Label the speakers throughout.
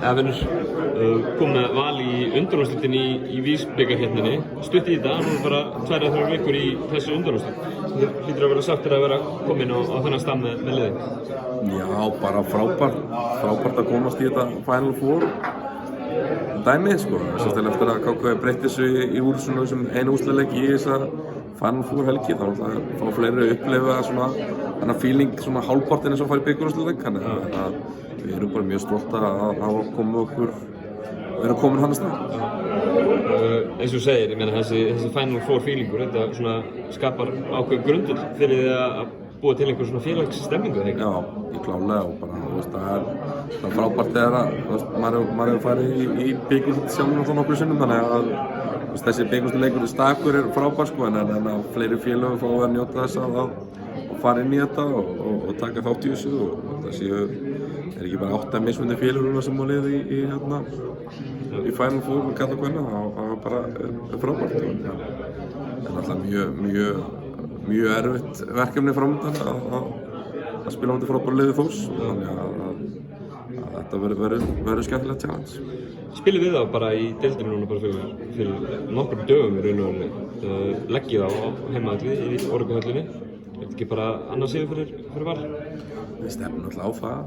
Speaker 1: Finnur, kom með Val í undanúrslitin í Vísbikarkeppninni, stutt í þetta, nú bara 2-3 vikur í þessu undanúrslit. Þú hlýtur að vera sáttur að vera komin á þennan stað með liðið?
Speaker 2: Já, bara frábært að komast í þetta Final Four dæmi, sko. Sérstaklega eftir að KK breytti þessu í úr svona þessum einu úrslitaleik í þessa Final Four helgi, þá fá fleiri að upplifa svona þennan feeling svona hálfpartinn eins og fara í bikarúrslitaleik, þannig að við erum bara mjög stolt að hafa komið okkur og erum komin hann að stað.
Speaker 1: Eins og þú segir, ég meina þessi Final Four feelingur, þetta svona skapar ákveðin grundvöll fyrir því að búa til einhver svona félagsstemmingu, þegar ekki?
Speaker 2: Já, ég klálega og bara, þú veist, það er frábært þegar að maður hefur farið í bikarúrslit sjálfur náttúrulega nokkru sinnum, þannig að þessi bikarúrslitaleikur stakur er frábær, sko, en að fleiri félög fá að njóta þess að fara inn í þetta og taka þátt í þessu og það er ekki bara 8 mismunandi félög sem á liði í Final Four með kalla og kvenna, það bara er frábært en alltaf mjög erfitt verkefni framöndan að spila á þetta frábæra liði Þórs, þannig að þetta verður skemmtilegt challenge.
Speaker 1: Spilið við þá bara í deildinni núna bara fyrir nokkrum dögum í raun og veru, leggið á heimavelli í Orkuvöllinni. Er þetta ekki bara annað sigur fyrir Val?
Speaker 2: Við stefnum alltaf á það.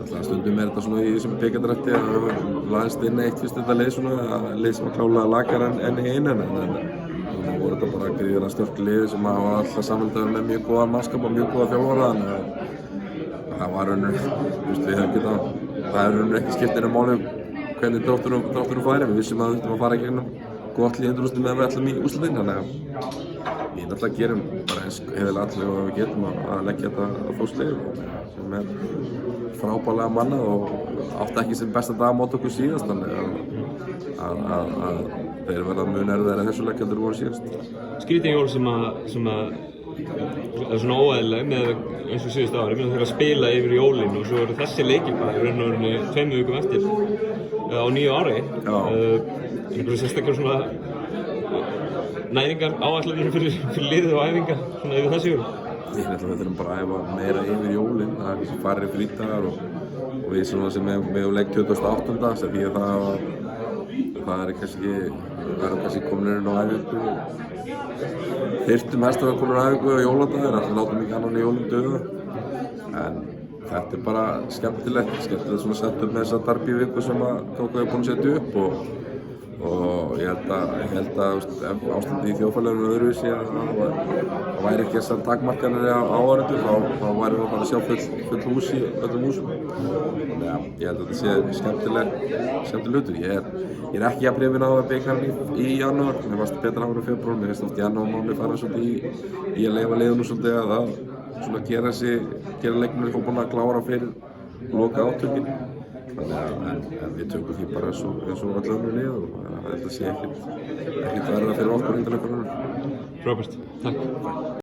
Speaker 2: Alltaf stundum er þetta svona í þessum bikardrætti að við laðist inn eitt fyrst þetta lið svona, lið sem var klálega lakara enn í einu, en þá voru þetta bara gríðarlega sterk lið sem hafa alltaf samveldaður með mjög góðan mannskap og mjög góða þjálfara, þannig að það var það hefur ekki skipt einu máli hvernig drátturum færi. Við vissum að við þurftum að fara í gegnum gott lið undanúrslit meðan við ætlum í úrslitin, þannig að við náttúrulega gerum bara eins heiðarlega allir og við getum að leggja þetta á Þórslið sem er frábærlega mannað og átti ekki sem besta dag á móti okkur síðast, þannig að þeir verða mjög erfiðari þessu leik heldur voru síðast.
Speaker 1: Skrýtin jól sem er svona óeðlileg með eins og síðustu ári, þeir að spila yfir jólin og svo eru þessi leikir bara í raun og veru 2 vikum eftir á nýju ári. Einhverju sérstaklega svona næringar áætlanir fyrir liðið og æfingar svona yfir þessi jól?
Speaker 2: Við þurfum bara að æfa meira yfir jólin, það er þessi færri frídagar og við svona sem við leik 28. því að það er kannski komin inn á æfingu. Þyrftum helst að komin á æfingu á jóladagar, alltaf látum ekki annan í jólum döða. En þetta er bara skemmtilegt svona að setja upp með þessa derbyviku sem að KK er búinn að setja upp og ég held að ef ástandið í þjóðfélaginu er öðruvísi að það væri ekki þessar takmarkanir á áhorfendur, þá væri við bara að sjá full hús í öllum húsum. Þannig að ég held að þetta sé skemmtileg hlutur. Ég er ekki að hrifinn á að bikarinn í janúar, mér fannst betra að vera í febrúar, mér finnst oft janúarmánuð fara svolítið í að leyfa liðinu svolítið að svona gera leikmennir búin að klára fyrir loka átökin. Þannig að við tökum því bara eins og öll önnur lið og þetta sé ekkert verða fyrir okkur undanleikurinn.
Speaker 1: Frábært, takk.